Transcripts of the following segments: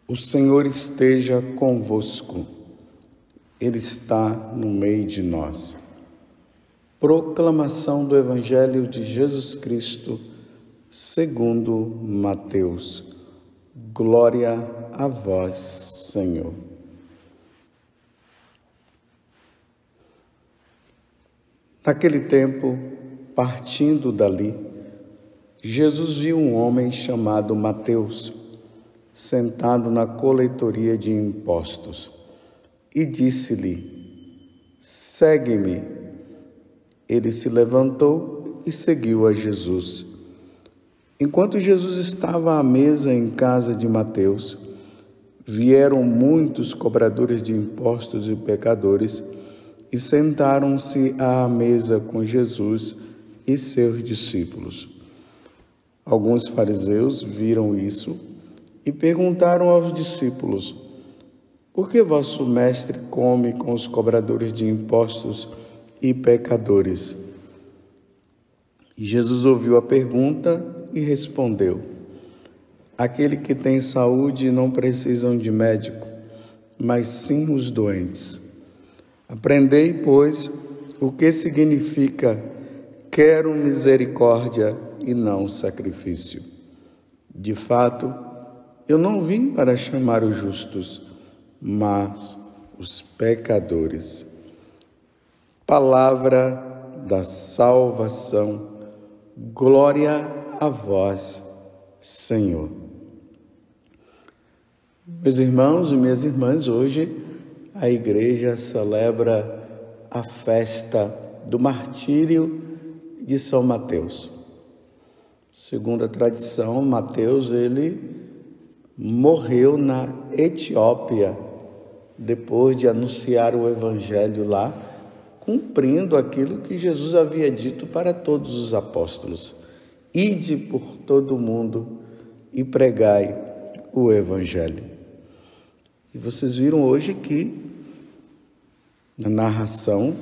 O Senhor esteja convosco, Ele está no meio de nós. Proclamação do Evangelho de Jesus Cristo, segundo Mateus. Glória a vós, Senhor. Naquele tempo, partindo dali, Jesus viu um homem chamado Mateus, sentado na coletoria de impostos, e disse-lhe: segue-me. Ele se levantou e seguiu a Jesus. Enquanto Jesus estava à mesa em casa de Mateus, vieram muitos cobradores de impostos e pecadores e sentaram-se à mesa com Jesus e seus discípulos. Alguns fariseus viram isso e perguntaram aos discípulos: por que vosso mestre come com os cobradores de impostos e pecadores? E Jesus ouviu a pergunta e respondeu: aquele que tem saúde não precisam de médico, mas sim os doentes. Aprendei, pois, o que significa quero misericórdia e não sacrifício. De fato, eu não vim para chamar os justos, mas os pecadores. Palavra da salvação. Glória a vós, Senhor. Meus irmãos e minhas irmãs, hoje a igreja celebra a festa do martírio de São Mateus. Segundo a tradição, Mateus, ele morreu na Etiópia, depois de anunciar o Evangelho lá, cumprindo aquilo que Jesus havia dito para todos os apóstolos: ide por todo o mundo e pregai o Evangelho. E vocês viram hoje que, na narração,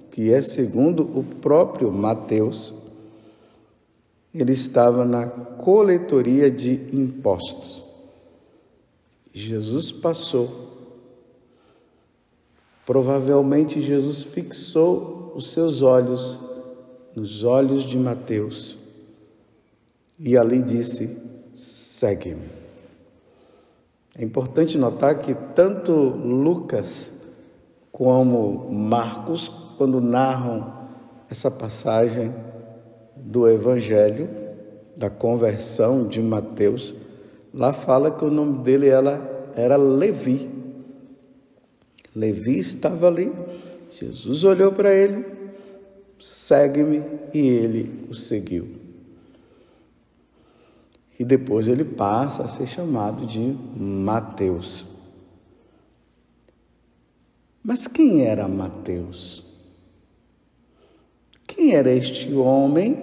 que é segundo o próprio Mateus, ele estava na coletoria de impostos. Jesus passou. Provavelmente Jesus fixou os seus olhos nos olhos de Mateus e ali disse: segue-me. É importante notar que tanto Lucas como Marcos, quando narram essa passagem do Evangelho, da conversão de Mateus, lá fala que o nome dele era Levi. Levi estava ali, Jesus olhou para ele, segue-me, e ele o seguiu. E depois ele passa a ser chamado de Mateus. Mas quem era Mateus? Quem era este homem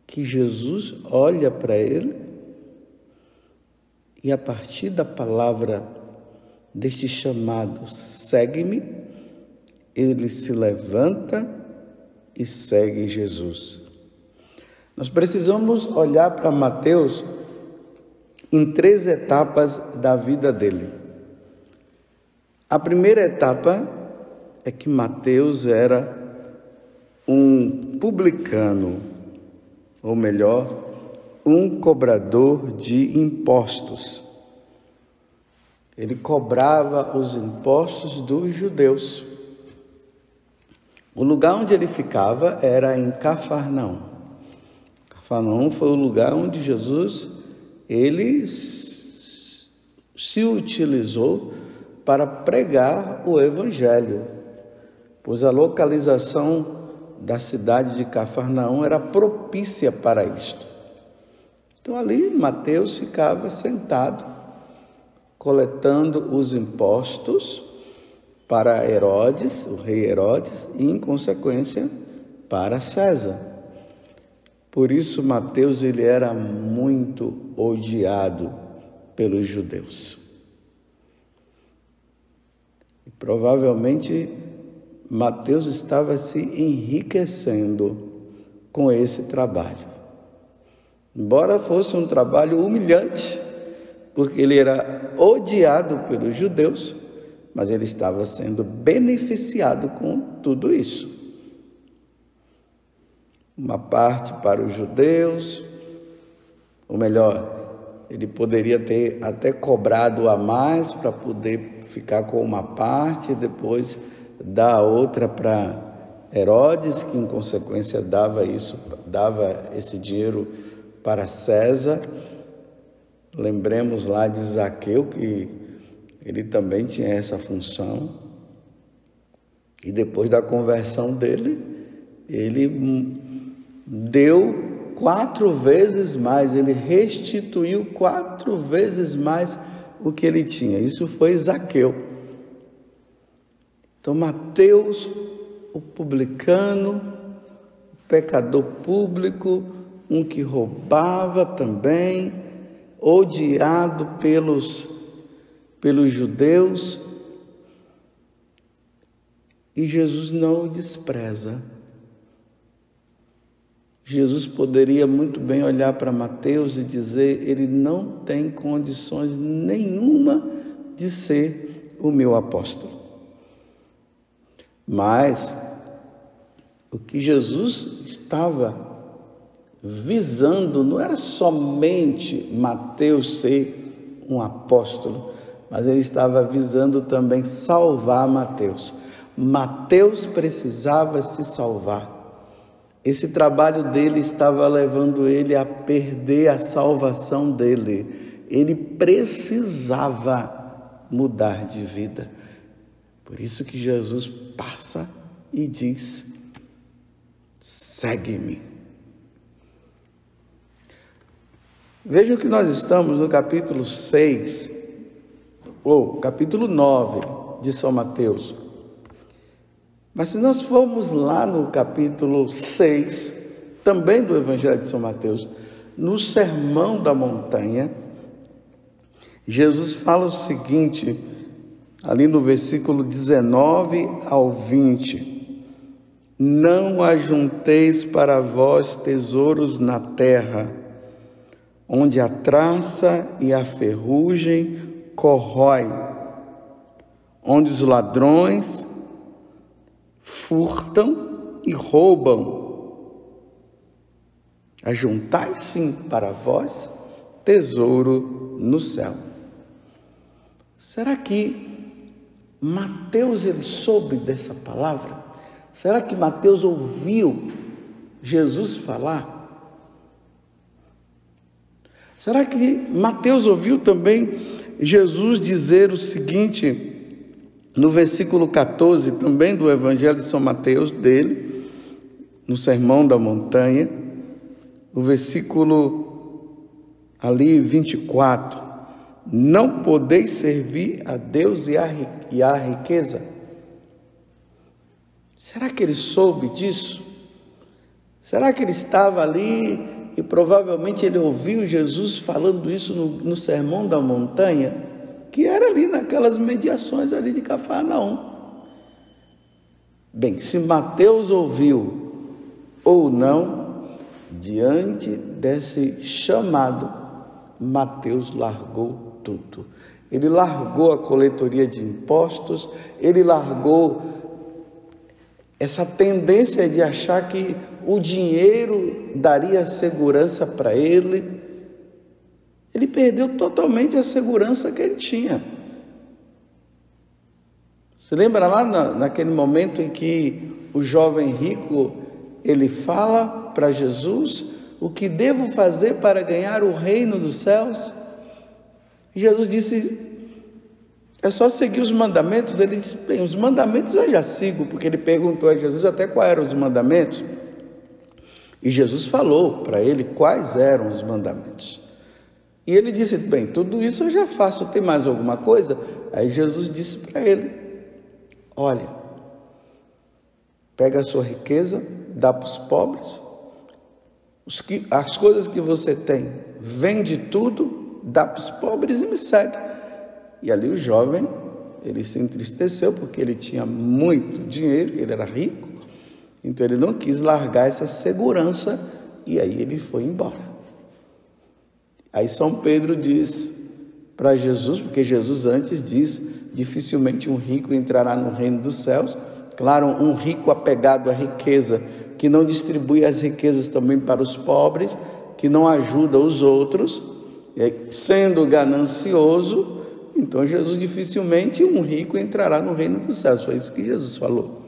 que Jesus olha para ele e a partir da palavra deste chamado segue-me, ele se levanta e segue Jesus? Nós precisamos olhar para Mateus em 3 etapas da vida dele. A primeira etapa é que Mateus era um publicano, ou melhor, um cobrador de impostos. Ele cobrava os impostos dos judeus. O lugar onde ele ficava era em Cafarnaum. Cafarnaum foi o lugar onde Jesus ele se utilizou para pregar o Evangelho, pois a localização da cidade de Cafarnaum era propícia para isto. Então ali Mateus ficava sentado, coletando os impostos para Herodes, o rei Herodes, e em consequência para César. Por isso Mateus ele era muito odiado pelos judeus. E provavelmente Mateus estava se enriquecendo com esse trabalho. Embora fosse um trabalho humilhante, porque ele era odiado pelos judeus, mas ele estava sendo beneficiado com tudo isso. Uma parte para os judeus, ou melhor, ele poderia ter até cobrado a mais para poder ficar com uma parte e depois dar a outra para Herodes, que em consequência dava esse dinheiro para César. Lembremos lá de Zaqueu, que ele também tinha essa função. E depois da conversão dele, ele deu 4 vezes mais, ele restituiu 4 vezes mais o que ele tinha. Isso foi Zaqueu. Então, Mateus, o publicano, o pecador público, um que roubava também, odiado pelos judeus, e Jesus não o despreza. Jesus poderia muito bem olhar para Mateus e dizer: ele não tem condições nenhuma de ser o meu apóstolo. Mas o que Jesus estava visando não era somente Mateus ser um apóstolo, mas ele estava visando também salvar Mateus. Mateus precisava se salvar. Esse trabalho dele estava levando ele a perder a salvação dele. Ele precisava mudar de vida. Por isso que Jesus passa e diz: segue-me. Vejam que nós estamos no capítulo 6, ou capítulo 9 de São Mateus. Mas se nós formos lá no capítulo 6, também do Evangelho de São Mateus, no Sermão da Montanha, Jesus fala o seguinte, ali no versículo 19 ao 20: não ajunteis para vós tesouros na terra, onde a traça e a ferrugem corrói, onde os ladrões furtam e roubam. Ajuntai sim para vós tesouro no céu. Será que Mateus ele soube dessa palavra? Será que Mateus ouviu Jesus falar? Será que Mateus ouviu também Jesus dizer o seguinte, no versículo 14, também do Evangelho de São Mateus, dele, no Sermão da Montanha, o versículo ali 24: não podeis servir a Deus e à riqueza. Será que ele soube disso? Será que ele estava ali e provavelmente ele ouviu Jesus falando isso no Sermão da Montanha, que era ali naquelas mediações ali de Cafarnaum? Bem, se Mateus ouviu ou não, diante desse chamado, Mateus largou tudo. Ele largou a coletoria de impostos, ele largou essa tendência de achar que o dinheiro daria segurança para ele. Ele perdeu totalmente a segurança que ele tinha. Você lembra lá naquele momento em que o jovem rico, ele fala para Jesus: o que devo fazer para ganhar o reino dos céus? E Jesus disse: é só seguir os mandamentos. Ele disse: bem, os mandamentos eu já sigo, porque ele perguntou a Jesus até quais eram os mandamentos. E Jesus falou para ele quais eram os mandamentos. E ele disse: bem, tudo isso eu já faço, tem mais alguma coisa? Aí Jesus disse para ele: olha, pega a sua riqueza, dá para os pobres, as coisas que você tem, vende tudo, dá para os pobres e me segue. E ali o jovem, ele se entristeceu, porque ele tinha muito dinheiro, ele era rico, então ele não quis largar essa segurança, e aí ele foi embora. Aí São Pedro diz: para Jesus, porque Jesus antes diz, dificilmente um rico entrará no reino dos céus. Claro, um rico apegado à riqueza, que não distribui as riquezas também para os pobres, que não ajuda os outros, sendo ganancioso, então Jesus dificilmente um rico entrará no reino dos céus. Foi isso que Jesus falou.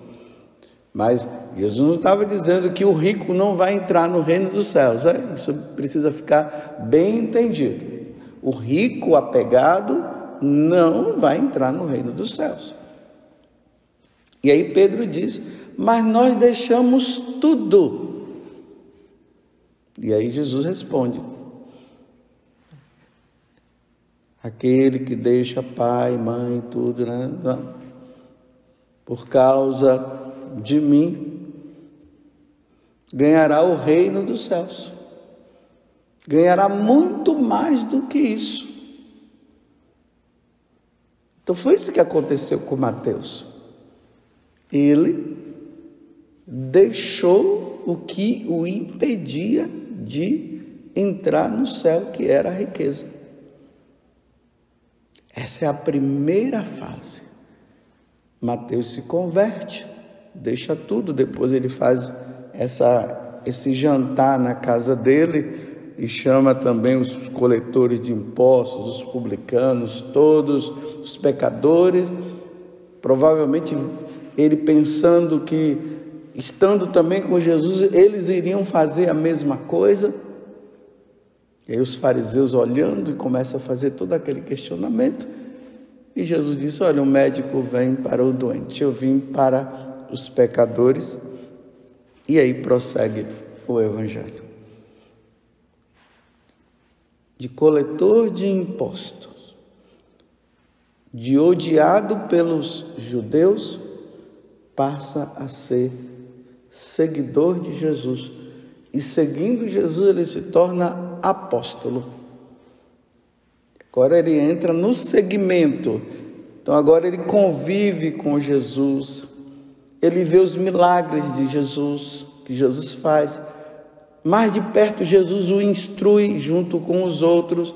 Mas Jesus não estava dizendo que o rico não vai entrar no reino dos céus. Isso precisa ficar bem entendido. O rico apegado não vai entrar no reino dos céus. E aí Pedro diz: mas nós deixamos tudo. E aí Jesus responde: aquele que deixa pai, mãe, tudo, né? Por causa de mim, ganhará o reino dos céus. Ganhará muito mais do que isso. Então foi isso que aconteceu com Mateus. Ele deixou o que o impedia de entrar no céu, que era a riqueza. Essa é a primeira fase. Mateus se converte, deixa tudo, depois ele faz esse jantar na casa dele e chama também os coletores de impostos, os publicanos, todos os pecadores, provavelmente ele pensando que, estando também com Jesus, eles iriam fazer a mesma coisa. E aí os fariseus olhando e começam a fazer todo aquele questionamento. E Jesus disse: olha, o médico vem para o doente, eu vim para os pecadores. E aí prossegue o evangelho. De coletor de impostos, de odiado pelos judeus, passa a ser seguidor de Jesus. E seguindo Jesus, ele se torna apóstolo. Agora ele entra no segmento. Então agora ele convive com Jesus. Ele vê os milagres de Jesus, que Jesus faz. Mais de perto, Jesus o instrui junto com os outros.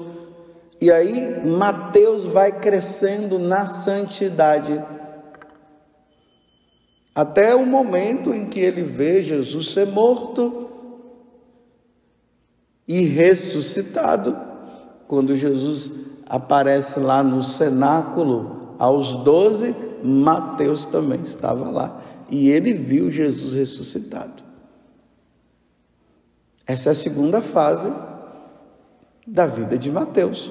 E aí Mateus vai crescendo na santidade. Até o momento em que ele vê Jesus ser morto e ressuscitado. Quando Jesus aparece lá no cenáculo aos 12, Mateus também estava lá. E ele viu Jesus ressuscitado. Essa é a segunda fase da vida de Mateus.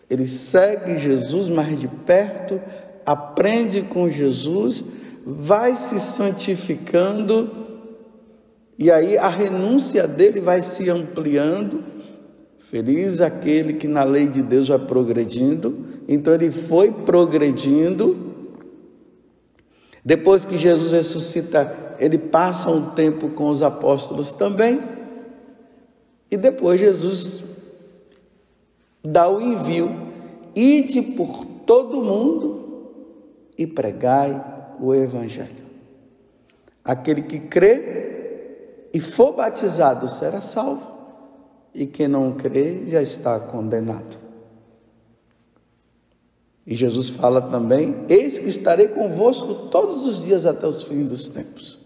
Ele segue Jesus mais de perto, aprende com Jesus, vai se santificando, e aí a renúncia dele vai se ampliando. Feliz aquele que na lei de Deus vai progredindo. Então ele foi progredindo. Depois que Jesus ressuscita, ele passa um tempo com os apóstolos também. E depois Jesus dá o envio: ide por todo mundo e pregai o evangelho. Aquele que crê e for batizado será salvo, e quem não crê já está condenado. E Jesus fala também: eis que estarei convosco todos os dias até os fins dos tempos.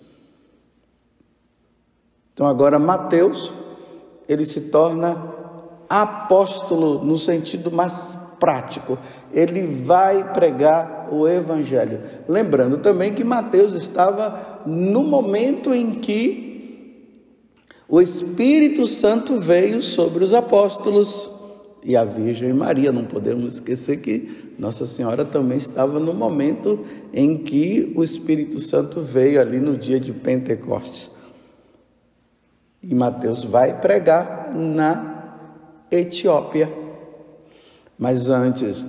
Então agora Mateus, ele se torna apóstolo no sentido mais prático. Ele vai pregar o evangelho. Lembrando também que Mateus estava no momento em que o Espírito Santo veio sobre os apóstolos e a Virgem Maria. Não podemos esquecer que Nossa Senhora também estava no momento em que o Espírito Santo veio ali no dia de Pentecostes. E Mateus vai pregar na Etiópia. Mas antes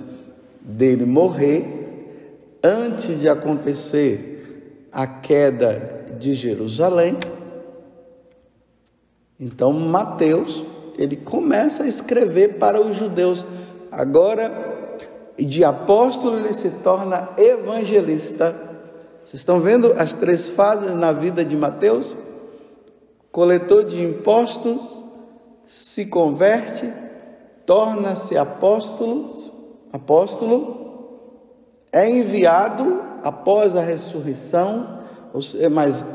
dele morrer, antes de acontecer a queda de Jerusalém, então Mateus, ele começa a escrever para os judeus. Agora, de apóstolo, ele se torna evangelista. Vocês estão vendo as três fases na vida de Mateus? Coletor de impostos, se converte, torna-se apóstolo, é enviado após a ressurreição, mas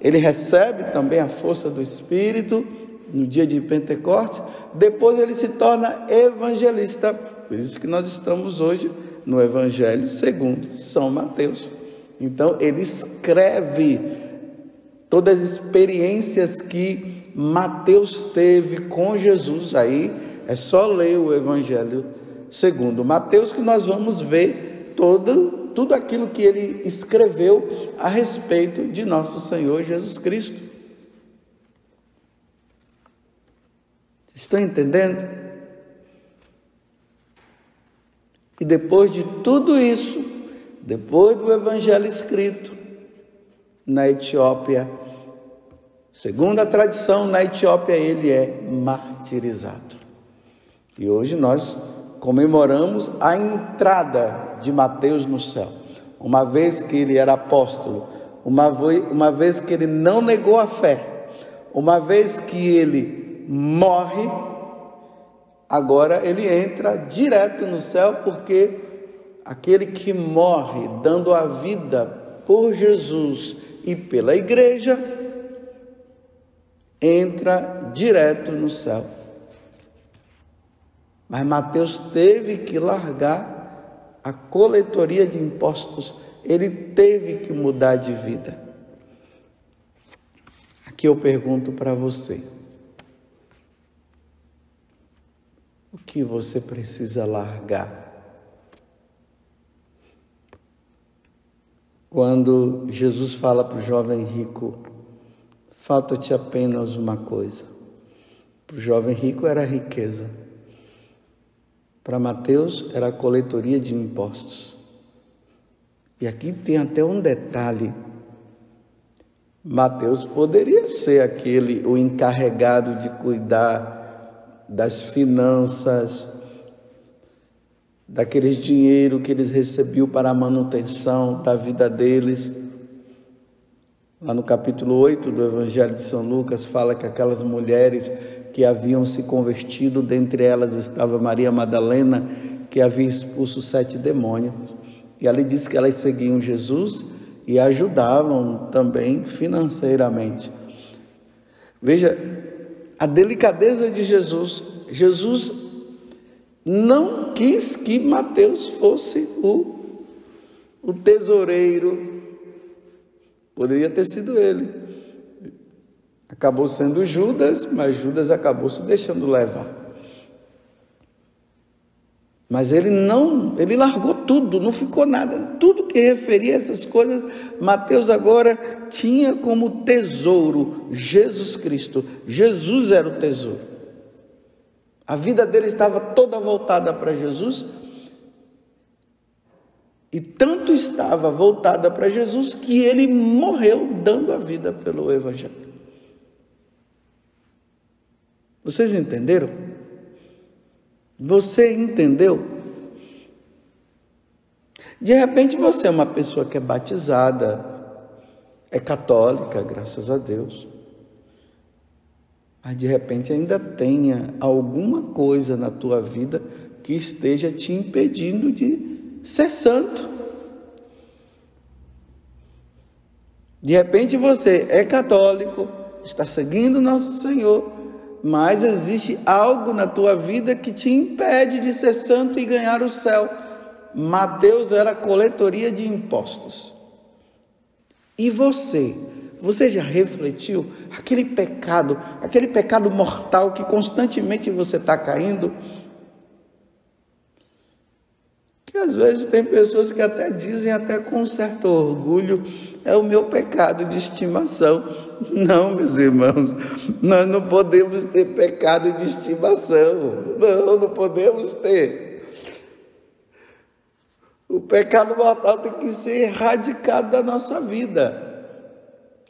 ele recebe também a força do Espírito no dia de Pentecostes. Depois ele se torna evangelista. Por isso que nós estamos hoje no Evangelho segundo São Mateus. Então ele escreve todas as experiências que Mateus teve com Jesus. Aí é só ler o Evangelho segundo Mateus que nós vamos ver tudo aquilo que ele escreveu a respeito de nosso Senhor Jesus Cristo. Estão entendendo? E depois de tudo isso, depois do Evangelho escrito na Etiópia, segundo a tradição, na Etiópia ele é martirizado. E hoje nós comemoramos a entrada de Mateus no céu. Uma vez que ele era apóstolo, uma vez que ele não negou a fé, uma vez que ele morre, agora ele entra direto no céu, porque aquele que morre dando a vida por Jesus e pela igreja, entra direto no céu. Mas Mateus teve que largar a coletoria de impostos, ele teve que mudar de vida. Aqui eu pergunto para você: o que você precisa largar? Quando Jesus fala para o jovem rico, falta-te apenas uma coisa. Para o jovem rico era a riqueza. Para Mateus era a coletoria de impostos. E aqui tem até um detalhe. Mateus poderia ser o encarregado de cuidar das finanças, daqueles dinheiro que eles recebiam para a manutenção da vida deles. Lá no capítulo 8 do Evangelho de São Lucas fala que aquelas mulheres que haviam se convertido, dentre elas estava Maria Madalena, que havia expulso 7 demônios. E ali diz que elas seguiam Jesus e ajudavam também financeiramente. Veja a delicadeza de Jesus. Jesus não quis que Mateus fosse o tesoureiro. Poderia ter sido ele. Acabou sendo Judas, mas Judas acabou se deixando levar. Mas ele largou tudo, não ficou nada. Tudo que referia a essas coisas, Mateus agora tinha como tesouro Jesus Cristo. Jesus era o tesouro. A vida dele estava toda voltada para Jesus. E tanto estava voltada para Jesus que ele morreu dando a vida pelo Evangelho. Vocês entenderam? Você entendeu? De repente você é uma pessoa que é batizada, é católica, graças a Deus. Mas de repente ainda tenha alguma coisa na tua vida que esteja te impedindo de ser santo. De repente você é católico, está seguindo nosso Senhor, mas existe algo na tua vida que te impede de ser santo e ganhar o céu. Mateus era a coletoria de impostos. E você já refletiu aquele pecado mortal que constantemente você está caindo? Que às vezes tem pessoas que até dizem, até com certo orgulho, é o meu pecado de estimação. Não, meus irmãos, nós não podemos ter pecado de estimação. Não podemos ter. O pecado mortal tem que ser erradicado da nossa vida.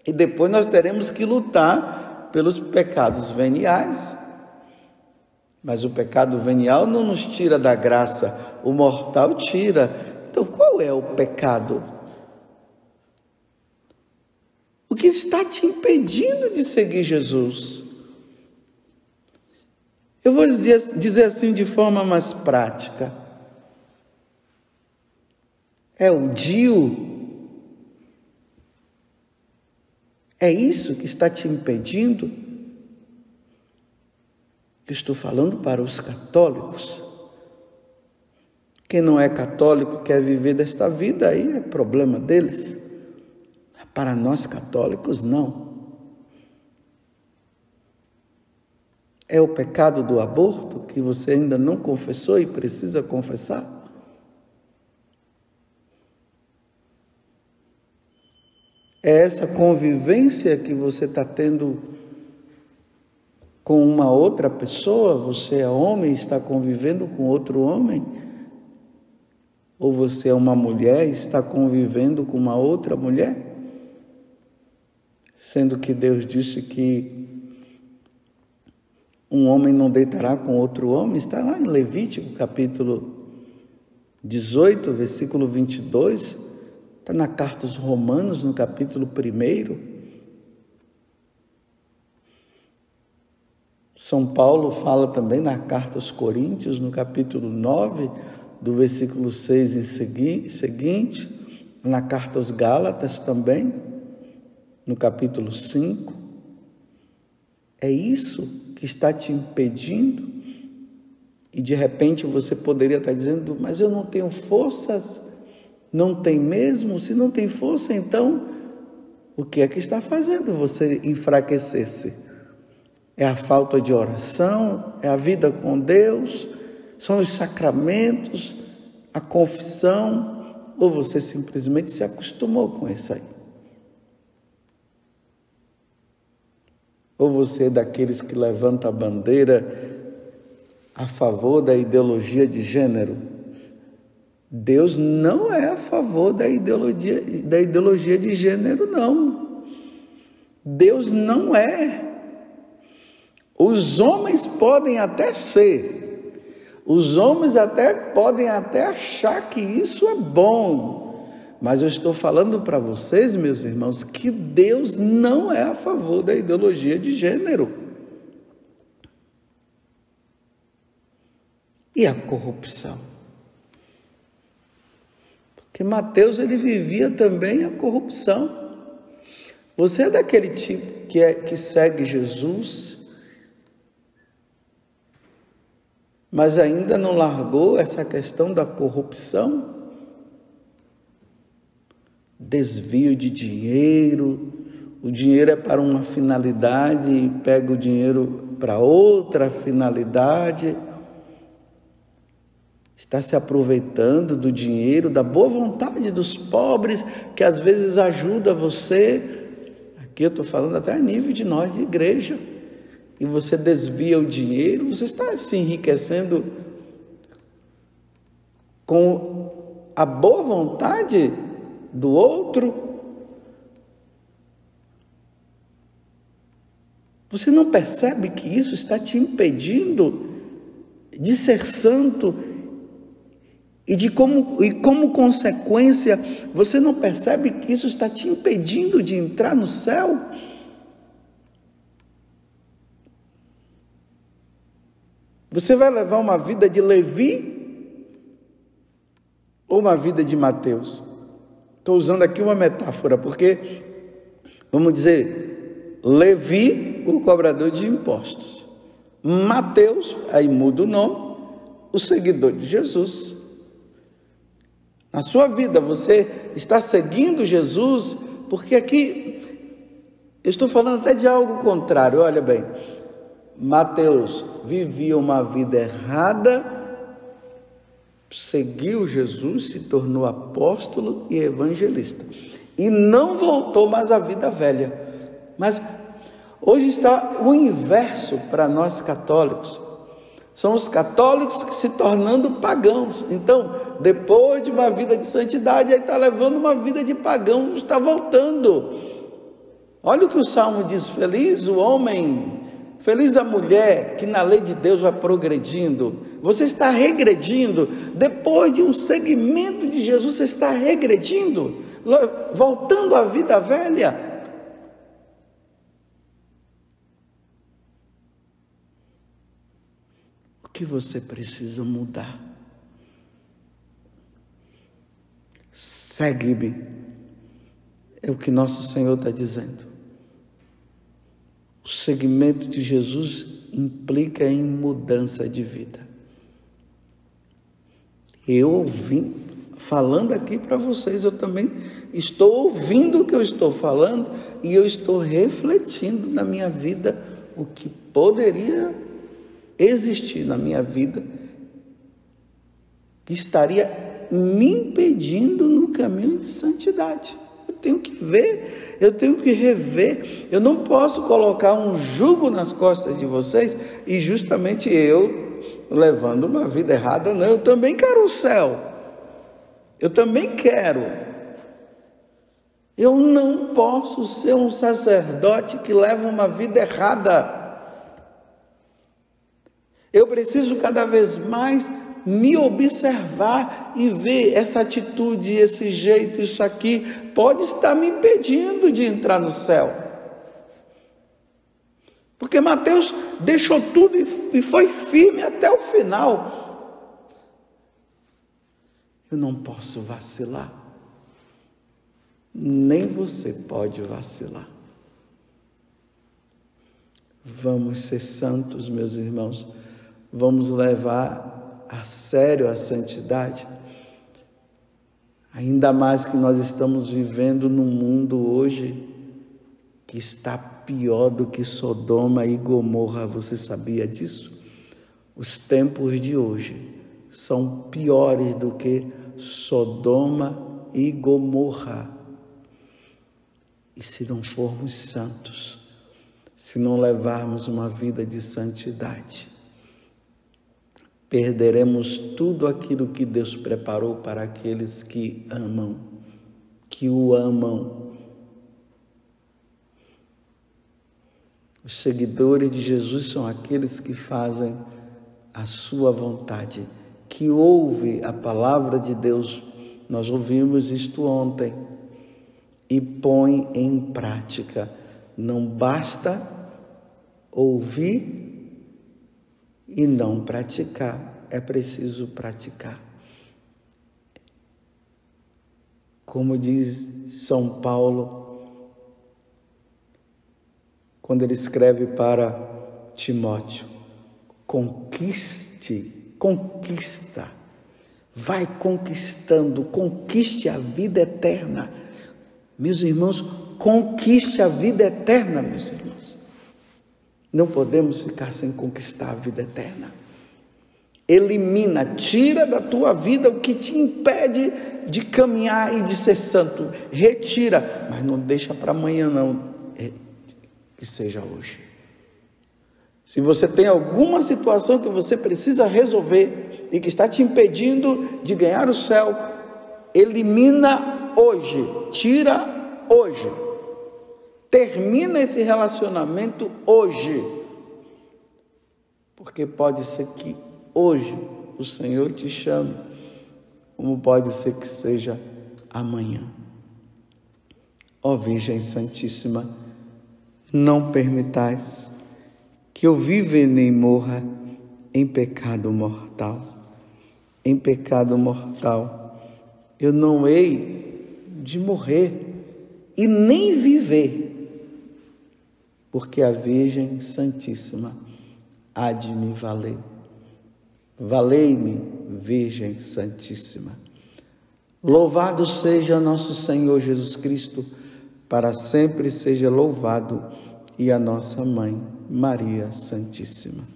E depois nós teremos que lutar pelos pecados veniais. Mas o pecado venial não nos tira da graça, o mortal tira. Então qual é o pecado? O que está te impedindo de seguir Jesus? Eu vou dizer assim de forma mais prática. É o DIU? É isso que está te impedindo? Eu estou falando para os católicos. Quem não é católico quer viver desta vida, aí é problema deles. Para nós católicos, não. É o pecado do aborto que você ainda não confessou e precisa confessar? É essa convivência que você está tendo com uma outra pessoa? Você é homem e está convivendo com outro homem? Ou você é uma mulher e está convivendo com uma outra mulher? Sendo que Deus disse que um homem não deitará com outro homem, está lá em Levítico, capítulo 18, versículo 22, está na carta aos Romanos, no capítulo 1. São Paulo fala também na carta aos Coríntios, no capítulo 9, do versículo 6 em seguinte, na carta aos Gálatas também, no capítulo 5. É isso que está te impedindo? E de repente você poderia estar dizendo, mas eu não tenho forças. Não tem mesmo? Se não tem força, então o que é que está fazendo você enfraquecer-se? É a falta de oração? É a vida com Deus? São os sacramentos? A confissão? Ou você simplesmente se acostumou com isso aí? Ou você é daqueles que levanta a bandeira a favor da ideologia de gênero? Deus não é a favor da ideologia de gênero, não. Deus não é. Os homens podem até ser. Os homens podem até achar que isso é bom. Mas eu estou falando para vocês, meus irmãos, que Deus não é a favor da ideologia de gênero. E a corrupção? Porque Mateus, ele vivia também a corrupção. Você é daquele tipo que segue Jesus, mas ainda não largou essa questão da corrupção? Desvio de dinheiro, o dinheiro é para uma finalidade e pega o dinheiro para outra finalidade, está se aproveitando do dinheiro, da boa vontade dos pobres, que às vezes ajuda você, aqui eu estou falando até a nível de nós de igreja, e você desvia o dinheiro, você está se enriquecendo com a boa vontade do outro. Você não percebe que isso está te impedindo de ser santo e como consequência, você não percebe que isso está te impedindo de entrar no céu? Você vai levar uma vida de Levi ou uma vida de Mateus? Estou usando aqui uma metáfora, porque, vamos dizer, Levi, o cobrador de impostos. Mateus, aí muda o nome, o seguidor de Jesus. Na sua vida, você está seguindo Jesus, porque aqui, eu estou falando até de algo contrário, olha bem. Mateus vivia uma vida errada, seguiu Jesus, se tornou apóstolo e evangelista. E não voltou mais à vida velha. Mas hoje está o inverso para nós católicos. São os católicos que se tornando pagãos. Então, depois de uma vida de santidade, aí está levando uma vida de pagão, está voltando. Olha o que o Salmo diz: feliz o homem, feliz a mulher que na lei de Deus vai progredindo. Você está regredindo. Depois de um segmento de Jesus, você está regredindo, voltando à vida velha. que você precisa mudar. Segue-me, é o que nosso Senhor está dizendo. O seguimento de Jesus implica em mudança de vida. Eu ouvi, falando aqui para vocês, eu também estou ouvindo o que eu estou falando e eu estou refletindo na minha vida o que poderia existir na minha vida que estaria me impedindo no caminho de santidade. Eu tenho que ver, eu tenho que rever. Eu não posso colocar um jugo nas costas de vocês e justamente eu levando uma vida errada. Não, eu também quero o céu. Eu também quero. Eu não posso ser um sacerdote que leva uma vida errada. Eu preciso cada vez mais me observar e ver essa atitude, esse jeito, isso aqui pode estar me impedindo de entrar no céu. Porque Mateus deixou tudo e foi firme até o final. Eu não posso vacilar. Nem você pode vacilar. Vamos ser santos, meus irmãos. Vamos levar a sério a santidade. Ainda mais que nós estamos vivendo num mundo hoje que está pior do que Sodoma e Gomorra. Você sabia disso? Os tempos de hoje são piores do que Sodoma e Gomorra. E se não formos santos, se não levarmos uma vida de santidade, perderemos tudo aquilo que Deus preparou para aqueles que amam, que o amam. Os seguidores de Jesus são aqueles que fazem a sua vontade, que ouvem a palavra de Deus. Nós ouvimos isto ontem. E põe em prática. Não basta ouvir e não praticar, é preciso praticar. Como diz São Paulo, quando ele escreve para Timóteo, conquista, vai conquistando, conquiste a vida eterna. Meus irmãos, conquiste a vida eterna, meus irmãos. Não podemos ficar sem conquistar a vida eterna. Elimina, tira da tua vida o que te impede de caminhar e de ser santo. Retira, mas não deixa para amanhã não, que seja hoje. Se você tem alguma situação que você precisa resolver e que está te impedindo de ganhar o céu, elimina hoje, tira hoje, termina esse relacionamento hoje, porque pode ser que hoje o Senhor te chame, como pode ser que seja amanhã. Ó Virgem Santíssima, não permitais que eu viva e nem morra em pecado mortal. Em pecado mortal, eu não hei de morrer e nem viver, porque a Virgem Santíssima há de me valer. Valei-me, Virgem Santíssima. Louvado seja nosso Senhor Jesus Cristo, para sempre seja louvado, e a nossa Mãe, Maria Santíssima.